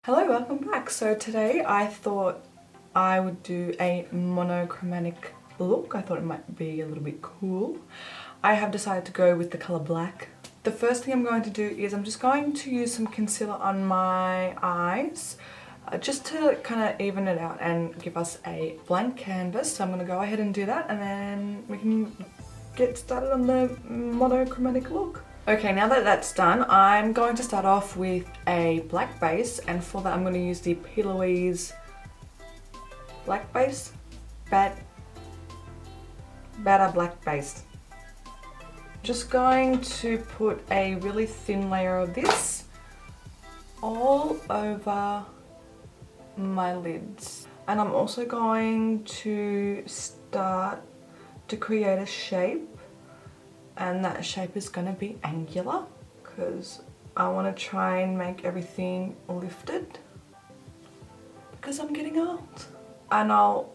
Hello, welcome back. So today I thought I would do a monochromatic look. I thought it might be a little bit cool. I have decided to go with the colour black. The first thing I'm going to do is I'm just going to use some concealer on my eyes just to kind of even it out and give us a blank canvas. So I'm going to go ahead and do that and then we can get started on the monochromatic look. Okay, now that that's done, I'm going to start off with a black base, and for that I'm going to use the P. Louise black base, Batter black base. Just going to put a really thin layer of this all over my lids. And I'm also going to start to create a shape. And that shape is going to be angular because I want to try and make everything lifted because I'm getting old. And I'll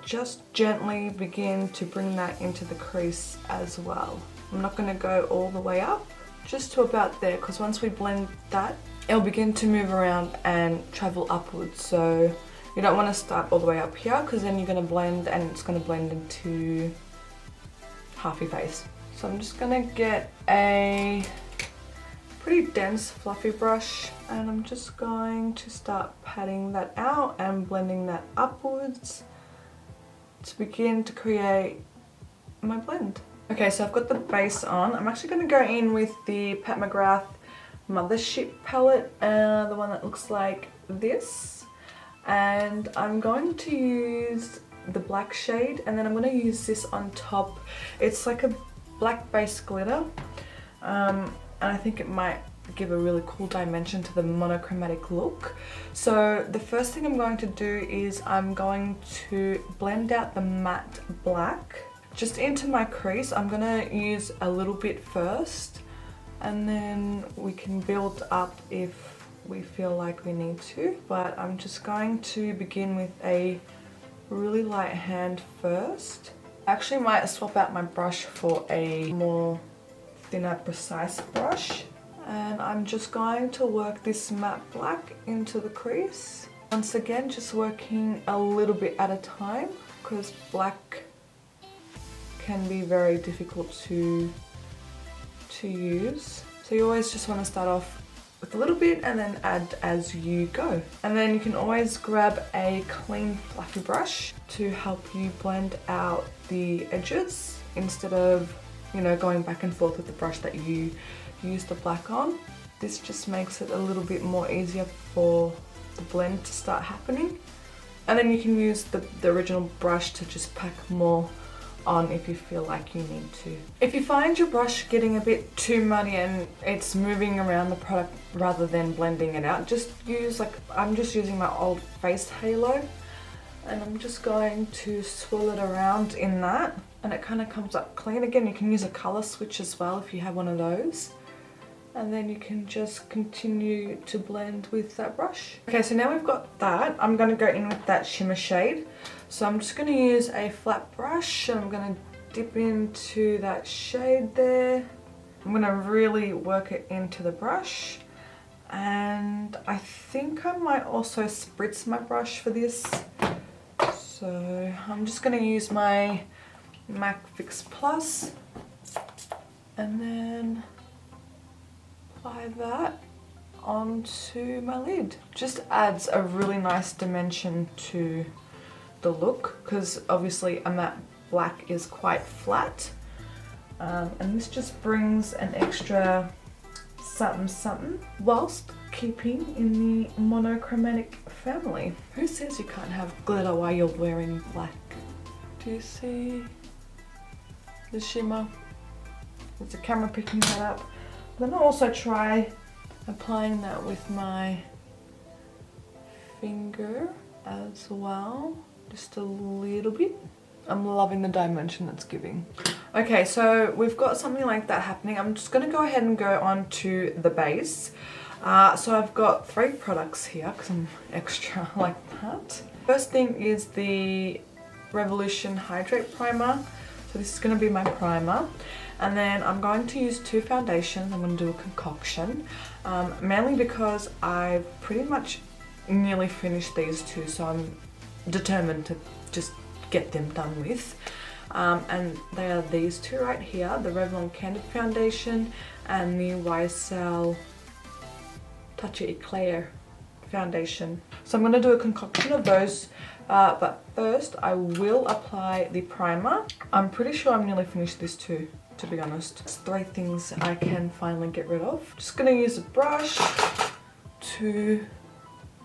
just gently begin to bring that into the crease as well. I'm not going to go all the way up, just to about there, because once we blend that, it'll begin to move around and travel upwards. So you don't want to start all the way up here because then you're going to blend and it's going to blend into half your face. So I'm just gonna get a pretty dense fluffy brush and I'm just going to start patting that out and blending that upwards to begin to create my blend. Okay, so I've got the base on. I'm actually gonna go in with the Pat McGrath Mothership palette, the one that looks like this. And I'm going to use the black shade and then I'm gonna use this on top. It's like a black base glitter and I think it might give a really cool dimension to the monochromatic look. So the first thing I'm going to do is I'm going to blend out the matte black just into my crease. I'm gonna use a little bit first and then we can build up if we feel like we need to, but I'm just going to begin with a really light hand first. I actually might swap out my brush for a more thinner, precise brush. And I'm just going to work this matte black into the crease. Once again, just working a little bit at a time because black can be very difficult to use. So you always just want to start off with a little bit and then add as you go. And then you can always grab a clean fluffy brush to help you blend out the edges instead of, you know, going back and forth with the brush that you use the black on. This just makes it a little bit more easier for the blend to start happening. And then you can use the original brush to just pack more on if you feel like you need to. If you find your brush getting a bit too muddy and it's moving around the product rather than blending it out, just use, like, I'm just using my old face halo and I'm just going to swirl it around in that and it kind of comes up clean. Again, you can use a color switch as well if you have one of those. And then you can just continue to blend with that brush. Okay, so now we've got that. I'm going to go in with that shimmer shade. So I'm just going to use a flat brush and I'm going to dip into that shade there. I'm going to really work it into the brush. And I think I might also spritz my brush for this. So I'm just going to use my MAC Fix Plus and then apply that onto my lid. Just adds a really nice dimension to the look because obviously a matte black is quite flat, and this just brings an extra something whilst keeping in the monochromatic family. Who says you can't have glitter while you're wearing black? Do you see the shimmer? Is the camera picking that up? I'm going to also try applying that with my finger as well, just a little bit. I'm loving the dimension that's giving. Okay, so we've got something like that happening. I'm just going to go ahead and go on to the base. So I've got 3 products here because I'm extra like that. First thing is the Revolution Hydrate Primer. So this is going to be my primer. And then I'm going to use 2 foundations. I'm going to do a concoction, mainly because I've pretty much nearly finished these two, so I'm determined to just get them done with. And they are these two right here, the Revlon Candid Foundation and the YSL Touch It Eclair Foundation. So I'm going to do a concoction of those, but first I will apply the primer. I'm pretty sure I'm nearly finished this too, to be honest. It's 3 things I can finally get rid of. Just going to use a brush to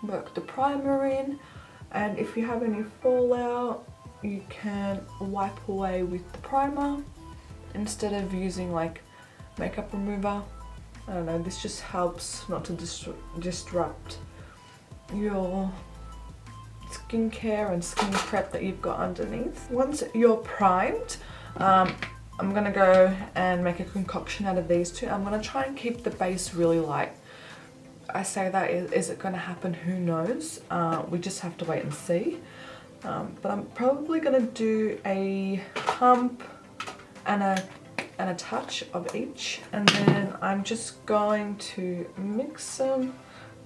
work the primer in, and if you have any fallout you can wipe away with the primer instead of using like makeup remover. I don't know, this just helps not to disrupt your skincare and skin prep that you've got underneath. Once you're primed, I'm gonna go and make a concoction out of these two. I'm gonna try and keep the base really light. I say that, is it gonna happen? Who knows? We just have to wait and see. But I'm probably gonna do a pump and a touch of each, and then I'm just going to mix them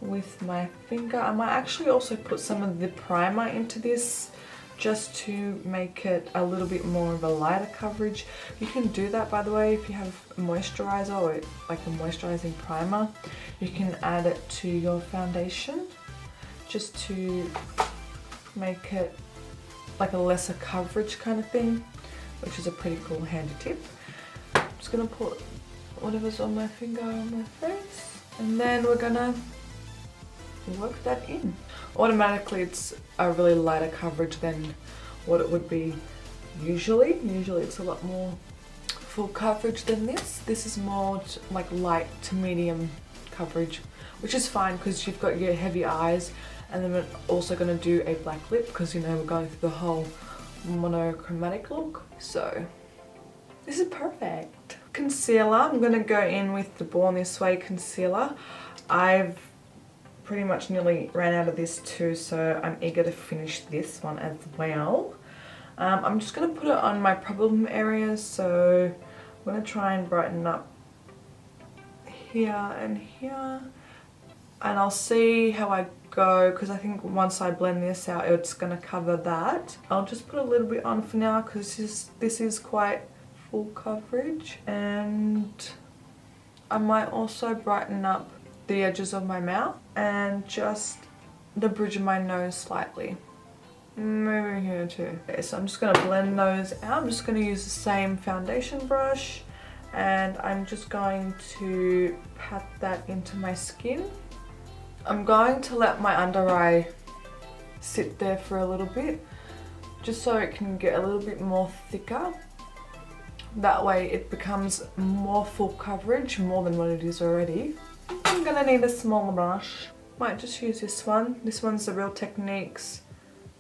with my finger. I might actually also put some of the primer into this just to make it a little bit more of a lighter coverage. You can do that, by the way, if you have a moisturizer or like a moisturizing primer. You can add it to your foundation just to make it like a lesser coverage kind of thing, which is a pretty cool handy tip. I'm just gonna put whatever's on my finger on my face, and then we're gonna work that in. Automatically it's a really lighter coverage than what it would be usually. Usually it's a lot more full coverage than this. This is more like light to medium coverage, which is fine because you've got your heavy eyes, and then we're also going to do a black lip because, you know, we're going through the whole monochromatic look. So this is perfect. Concealer, I'm going to go in with the Born This Way concealer. I've pretty much nearly ran out of this too, so I'm eager to finish this one as well. I'm just going to put it on my problem areas, so I'm going to try and brighten up here and here, and I'll see how I go, because I think once I blend this out it's going to cover that. I'll just put a little bit on for now because this is quite full coverage, and I might also brighten up the edges of my mouth and just the bridge of my nose slightly. Maybe here too. Okay, so I'm just going to blend those out. I'm just going to use the same foundation brush, and I'm just going to pat that into my skin. I'm going to let my under eye sit there for a little bit, just so it can get a little bit more thicker. That way it becomes more full coverage, more than what it is already. I'm gonna need a smaller brush. Might just use this one. This one's the Real Techniques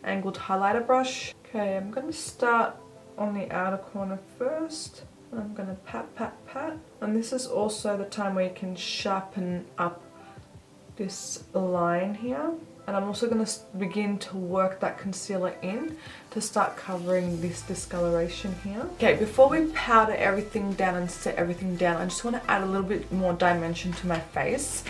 angled highlighter brush. Okay, I'm gonna start on the outer corner first. I'm gonna pat, pat, pat. And this is also the time where you can sharpen up this line here. And I'm also going to begin to work that concealer in to start covering this discoloration here. Okay, before we powder everything down and set everything down, I just want to add a little bit more dimension to my face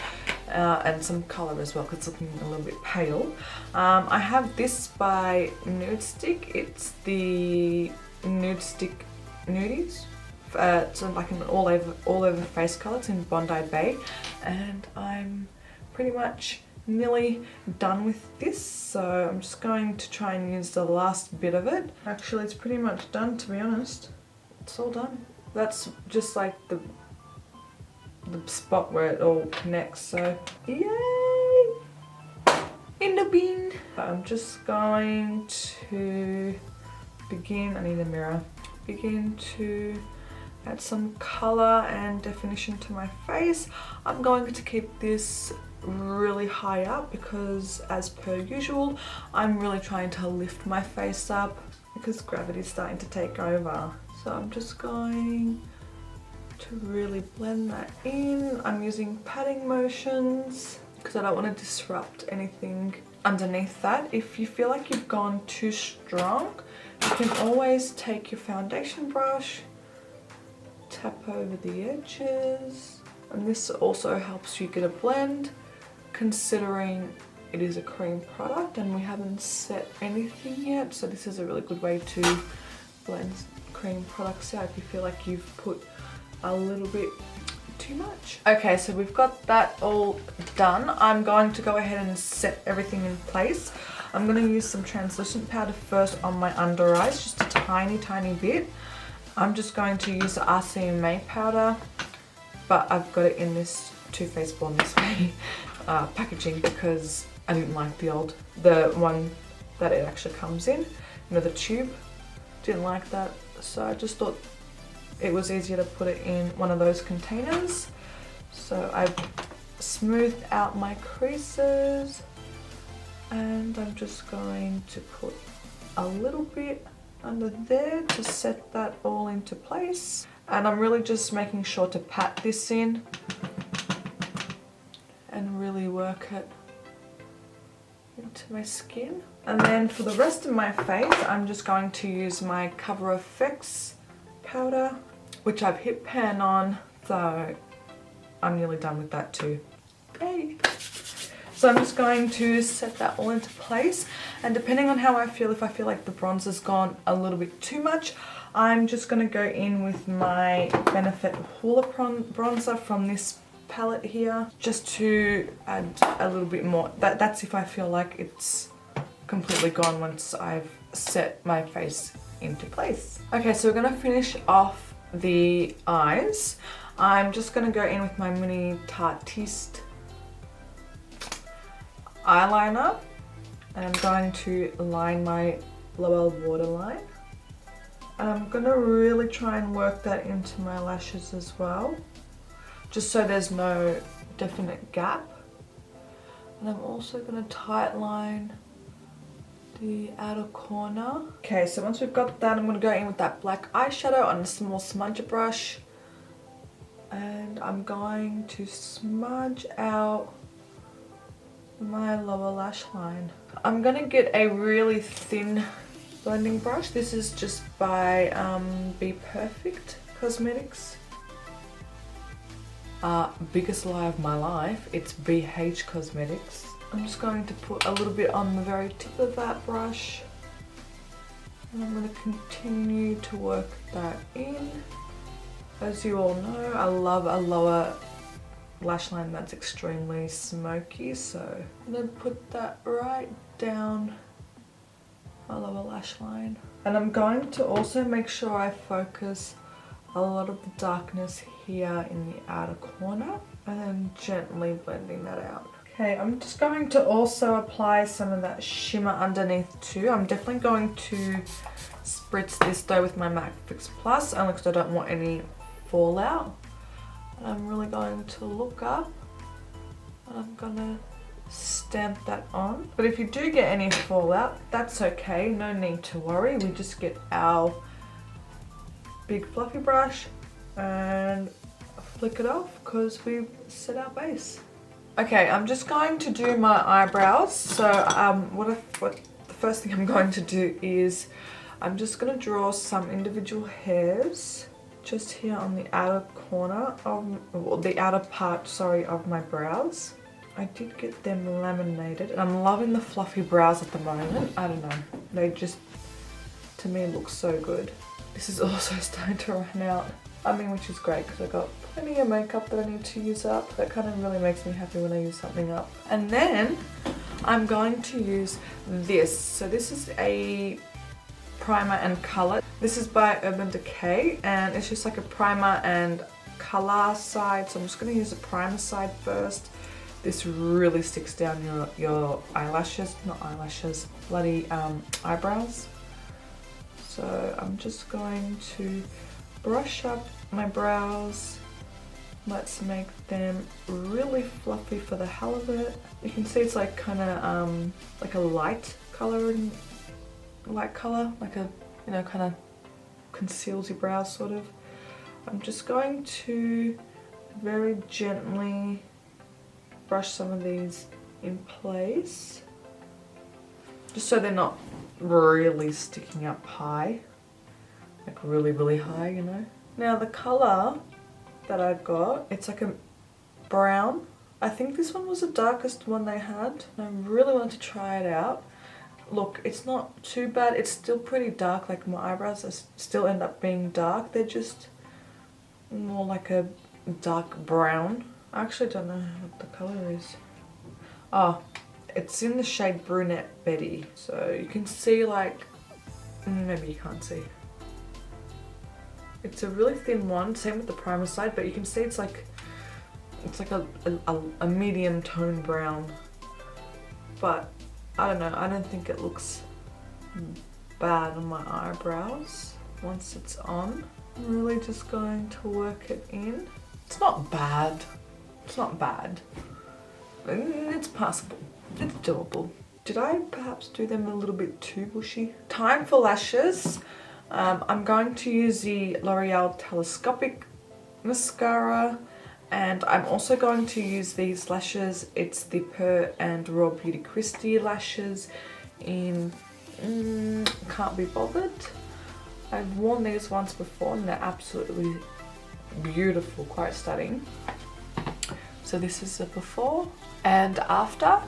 and some colour as well, because it's looking a little bit pale. I have this by Nude Stick. It's the Nude Stick Nudies. It's like an all over face colour. It's in Bondi Bay, and I'm pretty much nearly done with this, so I'm just going to try and use the last bit of it. Actually, it's pretty much done, to be honest. It's all done. That's just like the spot where it all connects, so yay! In the bin! I'm just going to begin, I need a mirror, begin to add some colour and definition to my face. I'm going to keep this really high up because, as per usual, I'm really trying to lift my face up because gravity's starting to take over. So I'm just going to really blend that in. I'm using patting motions because I don't want to disrupt anything underneath that. If you feel like you've gone too strong, you can always take your foundation brush, tap over the edges, and this also helps you get a blend, considering it is a cream product and we haven't set anything yet, so this is a really good way to blend cream products out if you feel like you've put a little bit too much. Okay, so we've got that all done. I'm going to go ahead and set everything in place. I'm going to use some translucent powder first on my under eyes, just a tiny bit. I'm just going to use the RCMA powder, but I've got it in this Too Faced Born This Way packaging because I didn't like the one that it actually comes in, you know, the tube. Didn't like that, so I just thought it was easier to put it in one of those containers. So I've smoothed out my creases and I'm just going to put a little bit under there to set that all into place. And I'm really just making sure to pat this in and really work it into my skin. And then for the rest of my face, I'm just going to use my Cover FX powder, which I've hit pan on, so I'm nearly done with that too. Yay! So I'm just going to set that all into place, and depending on how I feel, if I feel like the bronzer's gone a little bit too much, I'm just going to go in with my Benefit Hoola bronzer from this palette here, just to add a little bit more. That's if I feel like it's completely gone once I've set my face into place. Okay, so we're going to finish off the eyes. I'm just going to go in with my mini Tartiste eyeliner and I'm going to line my lower waterline, and I'm going to really try and work that into my lashes as well, just so there's no definite gap. And I'm also going to tight line the outer corner. Okay, so once we've got that, I'm going to go in with that black eyeshadow on a small smudger brush, and I'm going to smudge out my lower lash line. I'm going to get a really thin blending brush. This is just by Be Perfect Cosmetics. Biggest lie of my life, it's BH Cosmetics. I'm just going to put a little bit on the very tip of that brush, and I'm going to continue to work that in. As you all know, I love a lower lash line that's extremely smoky, so I'm going to put that right down my lower lash line. And I'm going to also make sure I focus a lot of the darkness here in the outer corner, and then gently blending that out. Okay, I'm just going to also apply some of that shimmer underneath too. I'm definitely going to spritz this though with my MAC Fix Plus, only because I don't want any fallout. And I'm really going to look up and I'm gonna stamp that on. But if you do get any fallout, that's okay, no need to worry. We just get our big fluffy brush and flick it off because we've set our base. Okay, I'm just going to do my eyebrows. So what the first thing I'm going to do is I'm just going to draw some individual hairs just here on the outer corner of, well, the outer part, sorry, of my brows. I did get them laminated and I'm loving the fluffy brows at the moment. I don't know, they just, to me, look so good. This is also starting to run out. I mean, which is great because I got plenty of makeup that I need to use up. That kind of really makes me happy when I use something up. And then I'm going to use this. So this is a primer and color. This is by Urban Decay and it's just like a primer and color side. So I'm just going to use the primer side first. This really sticks down your eyelashes, not eyelashes, bloody eyebrows. So I'm just going to brush up my brows. Let's make them really fluffy for the hell of it. You can see it's like kind of like a light color, like a, you know, kind of conceals your brows sort of. I'm just going to very gently brush some of these in place, just so they're not really sticking up high, like really high, you know. Now the color that I got, it's like a brown I think this one was the darkest one they had. I really wanted to try it out. Look, it's not too bad. It's still pretty dark. Like my eyebrows still end up being dark. They're just more like a dark brown. I actually don't know what the color is. Oh, it's in the shade Brunette Betty. So you can see like, maybe you can't see. It's a really thin one, same with the primer side, but you can see it's like a medium tone brown. But I don't know, I don't think it looks bad on my eyebrows once it's on. I'm really just going to work it in. It's not bad. It's not bad. It's passable. It's doable. Did I perhaps do them a little bit too bushy? Time for lashes. I'm going to use the L'Oreal Telescopic mascara, and I'm also going to use these lashes. It's the Per and Raw Beauty Christie lashes in Can't Be Bothered. I've worn these once before and they're absolutely beautiful, quite stunning. So this is the before and after.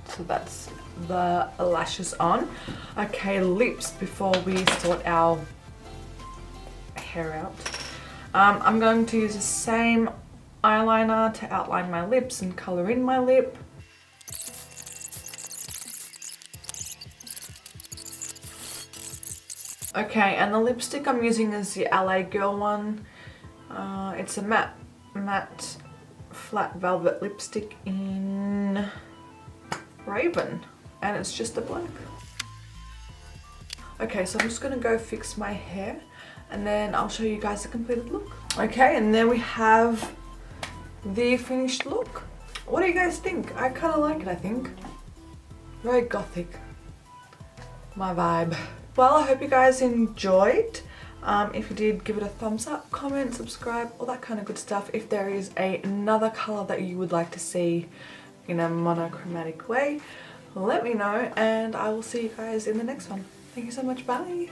So that's the lashes on. Okay, lips before we sort our hair out. I'm going to use the same eyeliner to outline my lips and colour in my lip. Okay, and the lipstick I'm using is the LA Girl one. It's a matte flat velvet lipstick in Raven, and it's just a black. Okay, so I'm just gonna go fix my hair and then I'll show you guys the completed look. Okay, and there we have the finished look. What do you guys think? I kind of like it, I think. Very gothic. My vibe. Well, I hope you guys enjoyed. If you did, give it a thumbs up, comment, subscribe, all that kind of good stuff. If there is another colour that you would like to see in a monochromatic way, let me know and I will see you guys in the next one. Thank you so much. Bye.